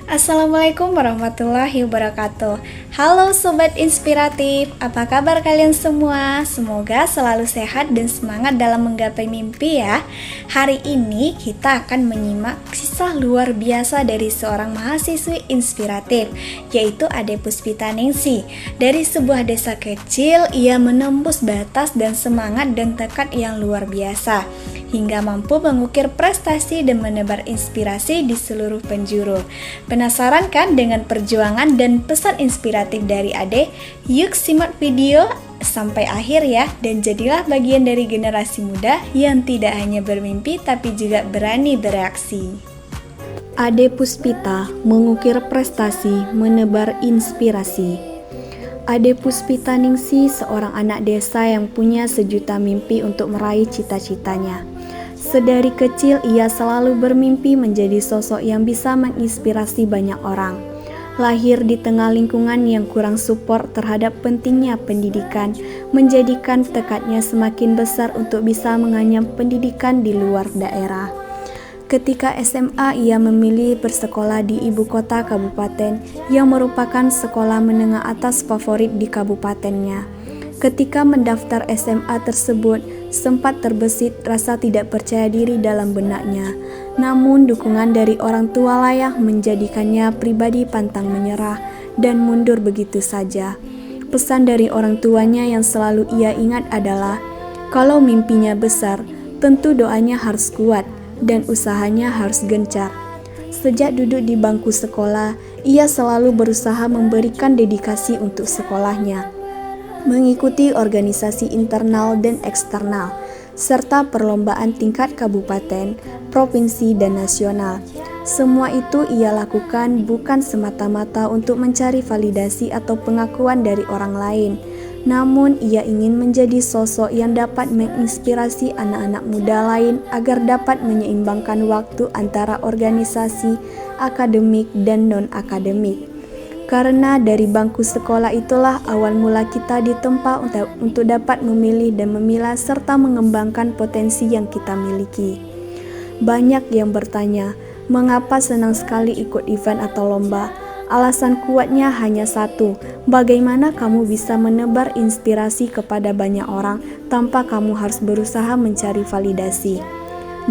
Assalamualaikum warahmatullahi wabarakatuh. Halo Sobat Inspiratif, apa kabar kalian semua? Semoga selalu sehat dan semangat dalam menggapai mimpi ya. Hari ini kita akan menyimak kisah luar biasa dari seorang mahasiswi inspiratif, yaitu Ade Puspita Ningsih. Dari sebuah desa kecil, ia menembus batas dan semangat dan tekad yang luar biasa, hingga mampu mengukir prestasi dan menebar inspirasi di seluruh penjuru. Penasaran kan dengan perjuangan dan pesan inspiratif dari Ade? Yuk simak video sampai akhir ya, dan jadilah bagian dari generasi muda yang tidak hanya bermimpi tapi juga berani bereaksi. Ade Puspita mengukir prestasi, menebar inspirasi. Ade Puspita Ningsih seorang anak desa yang punya sejuta mimpi untuk meraih cita-citanya. Sedari kecil ia selalu bermimpi menjadi sosok yang bisa menginspirasi banyak orang. Lahir di tengah lingkungan yang kurang support terhadap pentingnya pendidikan, menjadikan tekadnya semakin besar untuk bisa menganyam pendidikan di luar daerah. Ketika SMA ia memilih bersekolah di ibu kota kabupaten yang merupakan sekolah menengah atas favorit di kabupatennya. Ketika mendaftar SMA tersebut, sempat terbesit rasa tidak percaya diri dalam benaknya. Namun dukungan dari orang tua lah yang menjadikannya pribadi pantang menyerah dan mundur begitu saja. Pesan dari orang tuanya yang selalu ia ingat adalah, kalau mimpinya besar, tentu doanya harus kuat dan usahanya harus gencar. Sejak duduk di bangku sekolah, ia selalu berusaha memberikan dedikasi untuk sekolahnya, mengikuti organisasi internal dan eksternal, serta perlombaan tingkat kabupaten, provinsi, dan nasional. Semua itu ia lakukan bukan semata-mata untuk mencari validasi atau pengakuan dari orang lain, namun ia ingin menjadi sosok yang dapat menginspirasi anak-anak muda lain agar dapat menyeimbangkan waktu antara organisasi, akademik, dan non-akademik. Karena dari bangku sekolah itulah awal mula kita ditempa untuk dapat memilih dan memilah serta mengembangkan potensi yang kita miliki. Banyak yang bertanya, mengapa senang sekali ikut event atau lomba? Alasan kuatnya hanya satu, bagaimana kamu bisa menebar inspirasi kepada banyak orang tanpa kamu harus berusaha mencari validasi.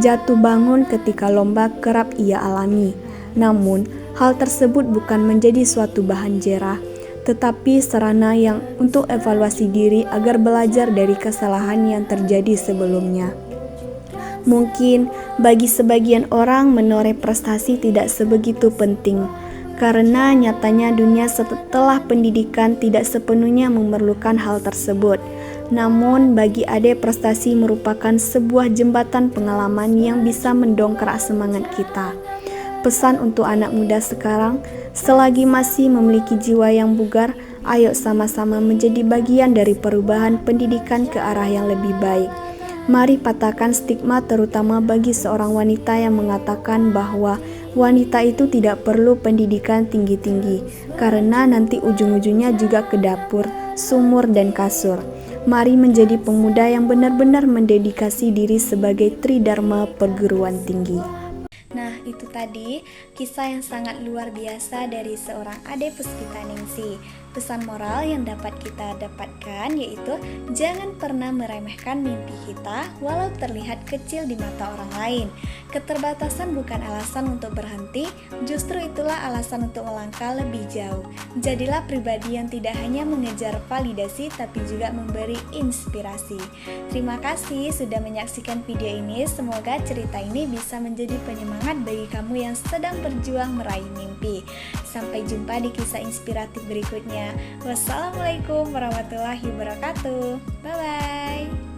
Jatuh bangun ketika lomba kerap ia alami, namun hal tersebut bukan menjadi suatu bahan jerah, tetapi sarana yang untuk evaluasi diri agar belajar dari kesalahan yang terjadi sebelumnya. Mungkin bagi sebagian orang menoreh prestasi tidak sebegitu penting, karena nyatanya dunia setelah pendidikan tidak sepenuhnya memerlukan hal tersebut. Namun bagi Ade, prestasi merupakan sebuah jembatan pengalaman yang bisa mendongkrak semangat kita. Pesan untuk anak muda sekarang, selagi masih memiliki jiwa yang bugar, ayo sama-sama menjadi bagian dari perubahan pendidikan ke arah yang lebih baik. Mari patahkan stigma terutama bagi seorang wanita yang mengatakan bahwa wanita itu tidak perlu pendidikan tinggi-tinggi, karena nanti ujung-ujungnya juga ke dapur, sumur, dan kasur. Mari menjadi pemuda yang benar-benar mendedikasi diri sebagai tridharma perguruan tinggi. Nah, itu tadi kisah yang sangat luar biasa dari seorang Ade Puspita Ningsih. Pesan moral yang dapat kita dapatkan yaitu jangan pernah meremehkan mimpi kita walau terlihat kecil di mata orang lain. Keterbatasan bukan alasan untuk berhenti, justru itulah alasan untuk melangkah lebih jauh. Jadilah pribadi yang tidak hanya mengejar validasi tapi juga memberi inspirasi. Terima kasih sudah menyaksikan video ini. Semoga cerita ini bisa menjadi penyemangat bagi kamu yang sedang berjuang meraih mimpi. Sampai jumpa di kisah inspiratif berikutnya. Wassalamualaikum warahmatullahi wabarakatuh. Bye-bye.